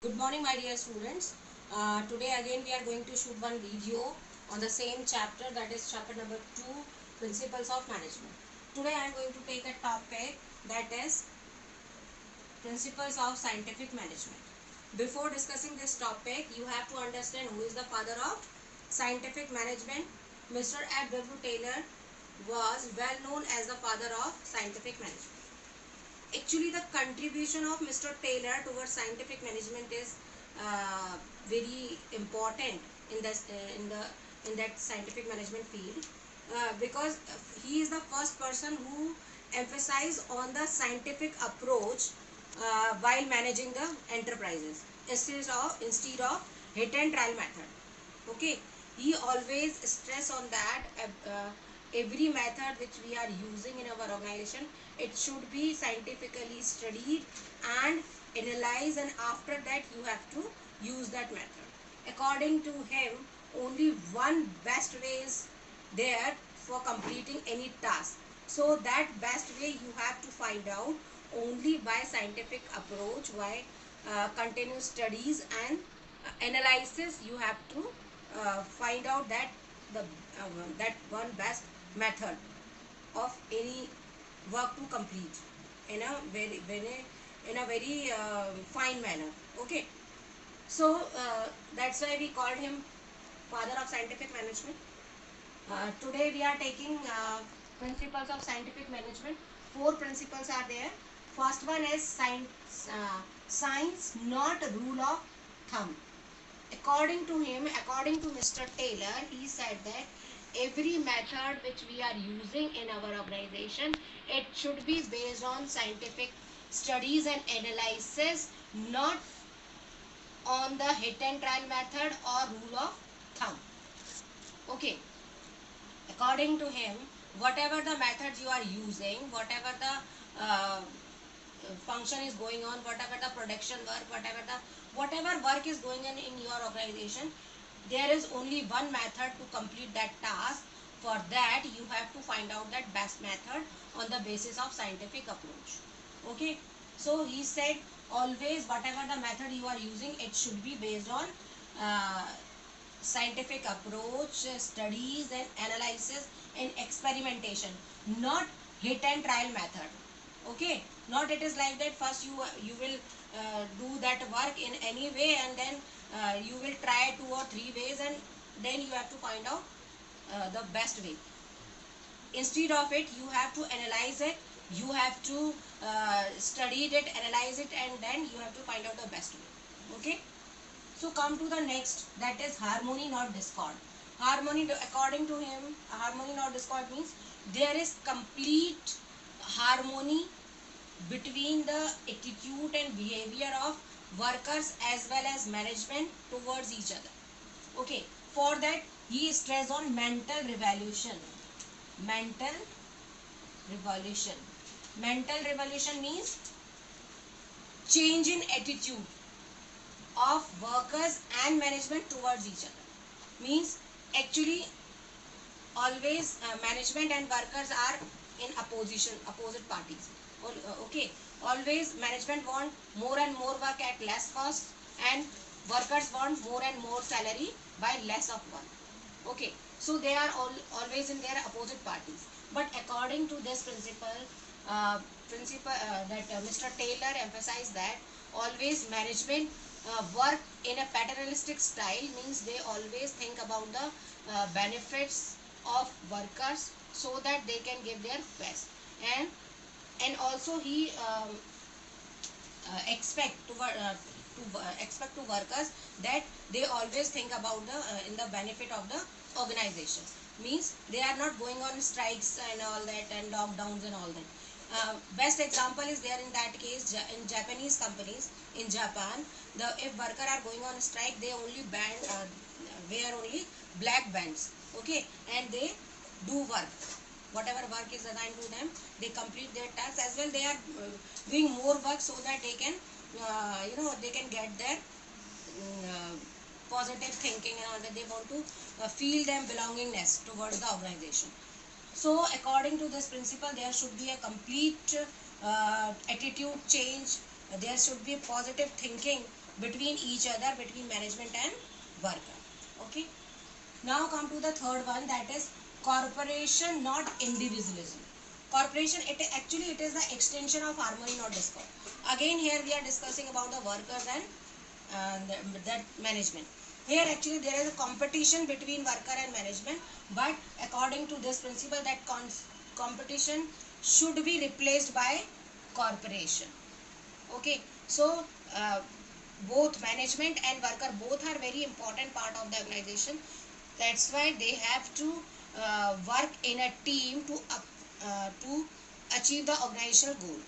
Good morning, my dear students. Today again we are going to shoot one video on the same chapter, that is chapter number 2, Principles of Management. Today I am going to take a topic that is Principles of Scientific Management. Before discussing this topic, you have to understand who is the father of scientific management. Mr. F. W. Taylor was well known as the father of scientific management. Actually, the contribution of Mr. Taylor towards scientific management is very important in this in that scientific management field, because he is the first person who emphasized on the scientific approach while managing the enterprises instead of hit and trial method. Okay, he always stress on that every method which we are using in our organization, it should be scientifically studied and analyzed, and after that you have to use that method. According to him, only one best way is there for completing any task. So that best way you have to find out only by scientific approach, by continuous studies and analysis. You have to find out that that one best method of any work to complete in a very fine manner. Okay, so that's why we called him father of scientific management. Today we are taking principles of scientific management. Four principles are there. First one is science, not rule of thumb. According to him, according to Mr. Taylor, he said that every method which we are using in our organization, it should be based on scientific studies and analysis, not on the hit and trial method or rule of thumb. Okay, according to him, whatever the methods you are using, whatever the function is going on, whatever the production work, whatever work is going on in your organization, there is only one method to complete that task. For that you have to find out that best method on the basis of scientific approach. Okay, so he said always whatever the method you are using, it should be based on uh, scientific approach, studies and analysis and experimentation, not hit and trial method. Okay, not it is like that first you will do that work in any way, and then you will try 2 or 3 ways, and then you have to find out the best way. Instead of it, you have to analyze it, you have to study it, analyze it, and then you have to find out the best way. Okay, so come to the next, that is harmony not discord. Harmony, according to him, harmony not discord means there is complete harmony between the attitude and behavior of workers as well as management towards each other. Okay, for that he stress on mental revolution. Mental revolution. Mental revolution means change in attitude of workers and management towards each other. Means actually always management and workers are in opposite parties. Okay, always management want more and more work at less cost, and workers want more and more salary by less of work. Okay, so they are always in their opposite parties. But according to this that Mr. Taylor emphasized that always management work in a paternalistic style, means they always think about the benefits of workers so that they can give their best. And also he expect to workers that they always think about the in the benefit of the organization. Means they are not going on strikes and all that and lockdowns and all that. Best example is there in that case in Japanese companies in Japan. The if worker are going on strike, they only wear only black bands. Okay, and they do work, whatever work is assigned to them, they complete their tasks as well. They are doing more work so that they can they can get their positive thinking, and all that. They want to feel them belongingness towards the organization. So according to this principle, there should be a complete attitude change. There should be positive thinking between each other, between management and worker. Okay. Now come to the third one, that is corporation, not individualism. Corporation, it is the extension of harmony, not discord. Again, here we are discussing about the workers and that management. Here actually there is a competition between worker and management, but according to this principle, that competition should be replaced by corporation. Okay, so both management and worker both are very important part of the organization. That's why they have to work in a team to achieve the organizational goal.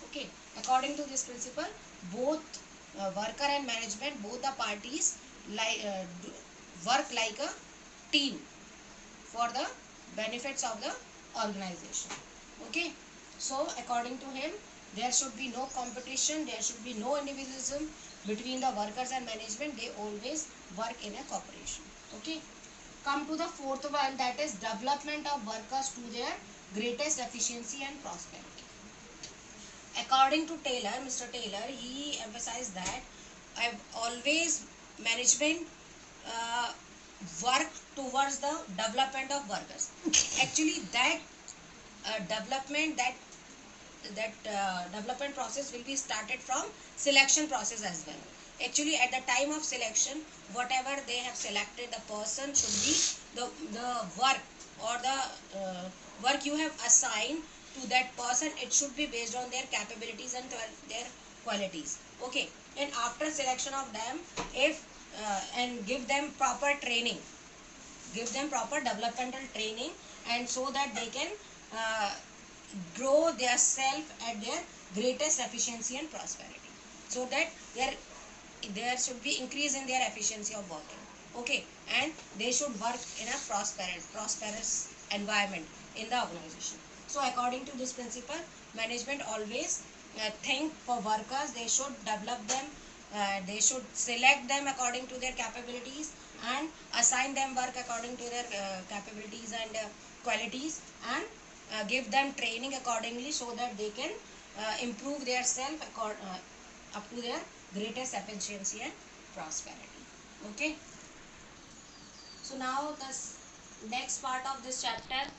Okay, according to this principle, both worker and management, both the parties work like a team for the benefits of the organization. Okay, so according to him, there should be no competition, there should be no individualism between the workers and management. They always work in a cooperation. Okay, come to the fourth one, that is development of workers to their greatest efficiency and prosperity. According to Taylor, Mr. Taylor, he emphasized that I've always management uh, work towards the development of workers. Actually, that development development process will be started from selection process as well. Actually, at the time of selection, whatever they have selected, the person should be the work or the work you have assigned to that person. It should be based on their capabilities and their qualities. Okay, and after selection of them, if and give them proper training, give them proper developmental training, and so that they can uh, grow their self at their greatest efficiency and prosperity, so that there should be increase in their efficiency of working. Okay, and they should work in a prosperous environment in the organization. So according to this principle, management always think for workers, they should develop them, they should select them according to their capabilities, and assign them work according to their capabilities and qualities, and give them training accordingly, so that they can improve their self up to their greatest efficiency and prosperity. Okay, so now the next part of this chapter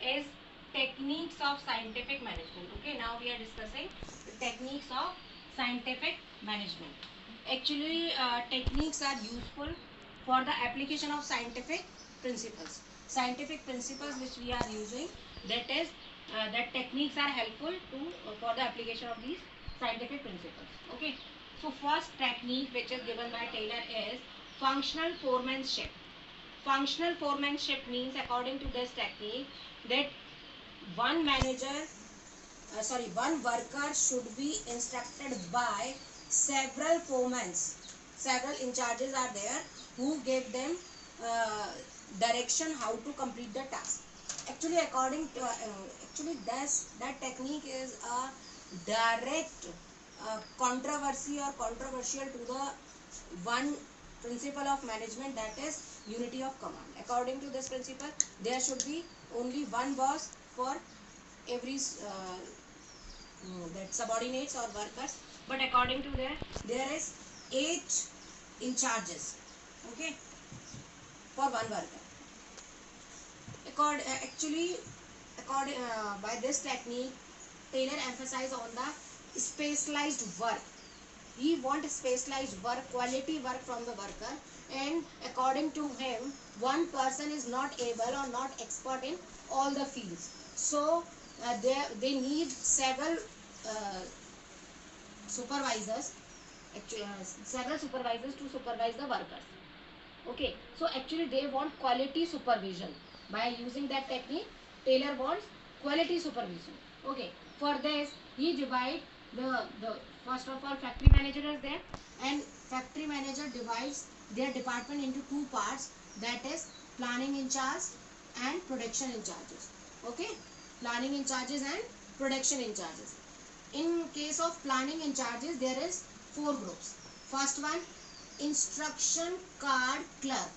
is techniques of scientific management. Okay, now we are discussing the techniques of scientific management. Actually, techniques are useful for the application of scientific principles. Scientific principles which we are using, that is, that techniques are helpful to for the application of these scientific principles. Okay, so first technique which is given by Taylor is functional foremanship. Functional foremanship means, according to this technique, that one manager one worker should be instructed by several foremen, several in charges are there, who give them uh, direction how to complete the task. Actually, according to actually that technique is a direct controversy or controversial to the one principle of management, that is unity of command. According to this principle, there should be only one boss for every that subordinates or workers, but according to there is 8 in charges. Okay, for one worker. Actually, by this technique, Taylor emphasized on the specialized work. He wants specialized work, quality work from the worker, and according to him, one person is not able or not expert in all the fields. So they need several uh, supervisors, actually several supervisors to supervise the workers. Okay, so actually they want quality supervision. By using that technique, Taylor wants quality supervision. Okay, for this he divide the first of all factory manager is there, and factory manager divides their department into two parts, that is planning in charge and production in charges. Okay, planning in charges and production in charges. In case of planning in charges, there is 4 groups. First one, instruction card clerk.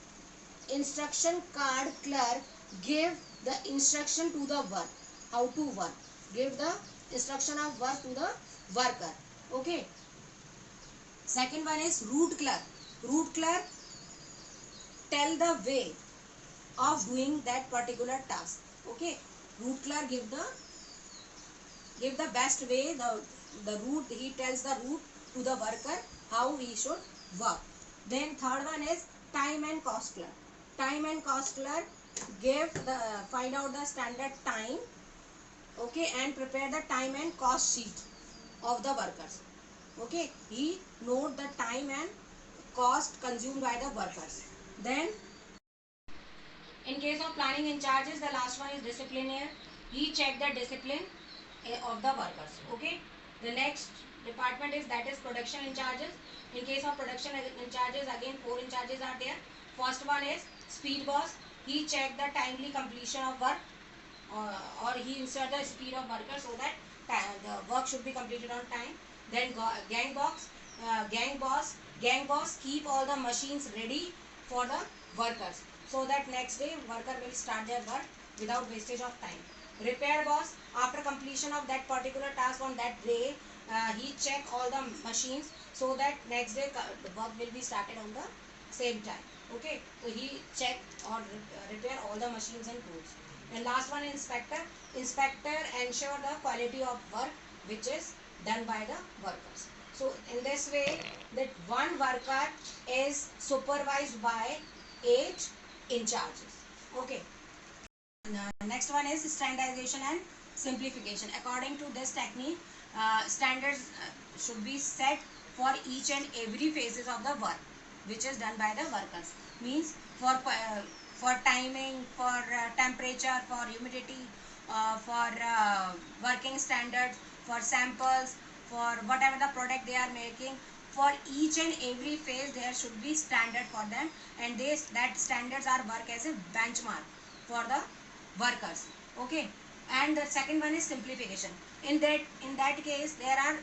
Instruction card clerk give the instruction to the work, how to work, give the instruction of work to the worker. Okay, Second one is route clerk. Route clerk tell the way of doing that particular task. Okay, route clerk give the best way, the route, he tells the route to the worker how he should work. Then third one is time and cost clerk. Time and cost clerk give the find out the standard time, okay, and prepare the time and cost sheet of the workers. Okay, he note the time and cost consumed by the workers. Then in case of planning in charges, the last one is disciplinaire. He check the discipline of the workers. Okay. The next department is that is production in charges. In case of production in charges, again four in charges are there. First one is speed boss. He check the timely completion of work, or he insert the speed of worker so that the work should be completed on time. Then gang boss keep all the machines ready for the workers so that next day worker will start their work without wastage of time. Repair boss, after completion of that particular task on that day, he check all the machines so that next day the work will be started on the same time. Okay, so he check or repair all the machines and tools. And last one, inspector. Inspector ensure the quality of work which is done by the workers. So in this way, that one worker is supervised by 8 in charges. Okay. Next one is standardization and simplification. According to this technique, standards should be set for each and every phases of the work which is done by the workers. Means for timing, for temperature, for humidity, for working standards, for samples, for whatever the product they are making. For each and every phase there should be standard for them, and that standards are work as a benchmark for the workers. Okay. And the second one is simplification. In that case there are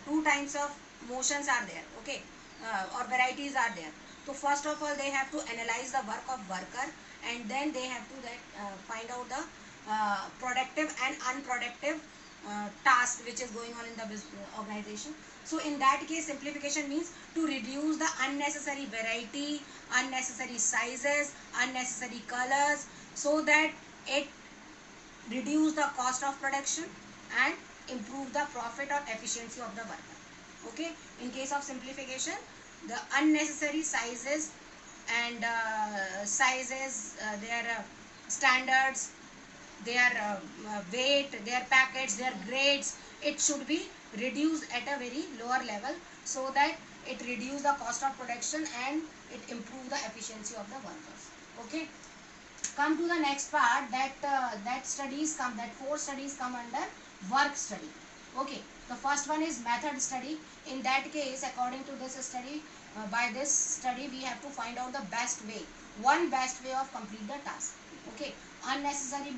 two types of motions are there. Okay. Or varieties are there. So first of all they have to analyze the work of worker, and then they have to find out the productive and unproductive task which is going on in the organization. So in that case simplification means to reduce the unnecessary variety, unnecessary sizes, unnecessary colors, so that it reduce the cost of production and improve the profit or efficiency of the worker. Okay. In case of simplification, the unnecessary sizes and their standards, their weight, their packets, their grades, it should be reduced at a very lower level so that it reduce the cost of production and it improve the efficiency of the workers. Okay. Come to the next part, that four studies come under work study. Okay. The first one is method study. In that case, according to this study, by this study we have to find out the best way, one best way of complete the task. Okay. Unnecessary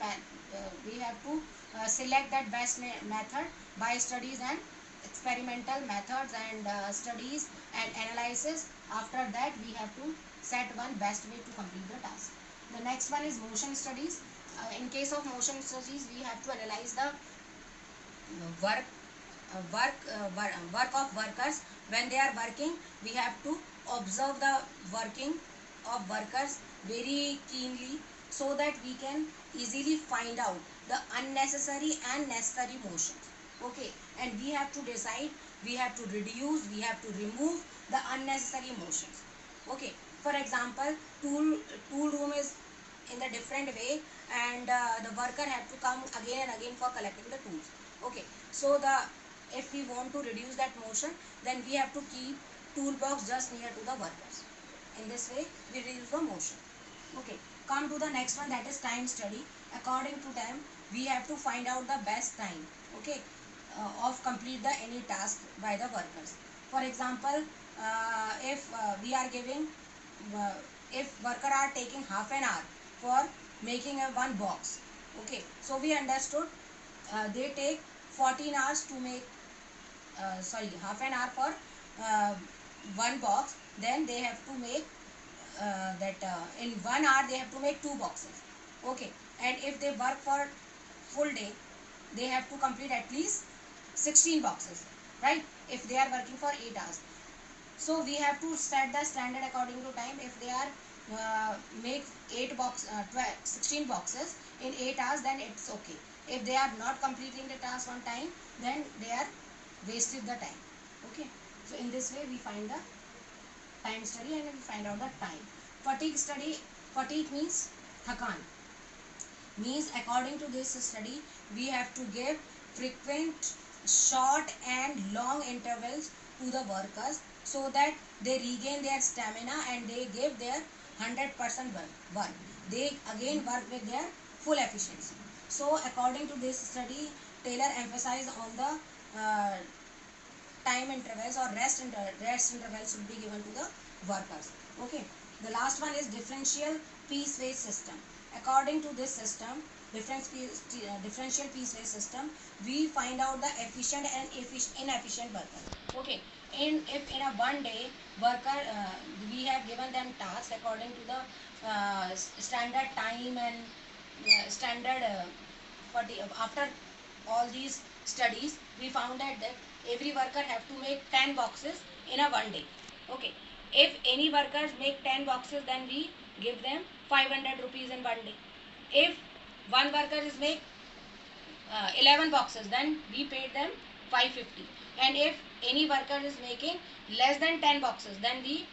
we have to select that best method by studies and experimental methods and studies and analysis. After that we have to set one best way to complete the task. The next one is motion studies. In case of motion studies, we have to analyze the work work of workers. When they are working, we have to observe the working of workers very keenly so that we can easily find out the unnecessary and necessary motions. Okay. And we have to decide, we have to reduce, we have to remove the unnecessary motions. Okay. For example, tool room is in a different way, and the worker have to come again and again for collecting the tools. Okay. So if we want to reduce that motion, then we have to keep toolbox just near to the workers. In this way we reduce the motion. Okay. Come to the next one, that is time study. According to them, we have to find out the best time. Okay. Of complete the any task by the workers. For example, if we are giving if worker are taking half an hour for making a one box. Okay. So we understood they take 14 hours to make half an hour for one box. Then they have to make in 1 hour they have to make 2 boxes. Okay. And if they work for full day, they have to complete at least 16 boxes, right? If they are working for 8 hours. So we have to set the standard according to time. If they are make 16 boxes in 8 hours, then it's okay. If they are not completing the task on time, then they are wasted the time. Okay. So in this way we find the time study and we find out the time. Fatigue study. Fatigue means thakan. Means according to this study we have to give frequent, short and long intervals to the workers so that they regain their stamina and they give their 100% work. They again work with their full efficiency. So according to this study, Taylor emphasized on the time intervals or rest intervals should be given to the workers. Okay. The last one is differential piece-based system. According to this system, differential piece-based system, we find out the efficient and inefficient worker. Okay. If in a one day worker, we have given them tasks according to the standard time and standard after all these studies, we found that every worker have to make 10 boxes in a one day. Okay. If any workers make 10 boxes, then we give them 500 rupees in one day. If one worker is make 11 boxes, then we paid them 550. And if any worker is making less than 10 boxes, then we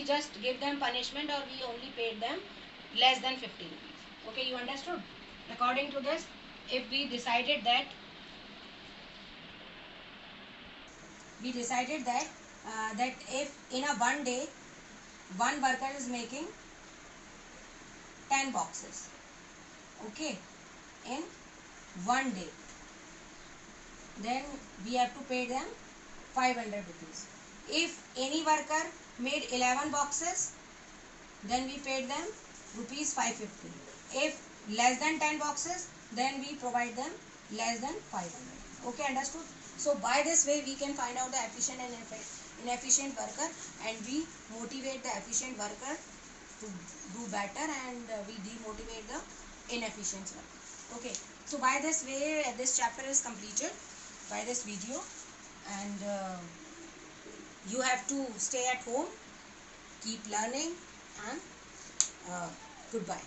just give them punishment or we only paid them less than 50 rupees. Okay, you understood? According to this, if we decided that if in a one day one worker is making 10 boxes, okay, in one day, then we have to pay them 500 rupees. If any worker made 11 boxes, then we paid them rupees 550. If less than 10 boxes, then we provide them less than 500. Okay, understood? So by this way we can find out the efficient and inefficient worker, and we motivate the efficient worker to do better, and we demotivate the inefficient worker. Okay, so by this way this chapter is completed by this video, and you have to stay at home, keep learning, and goodbye.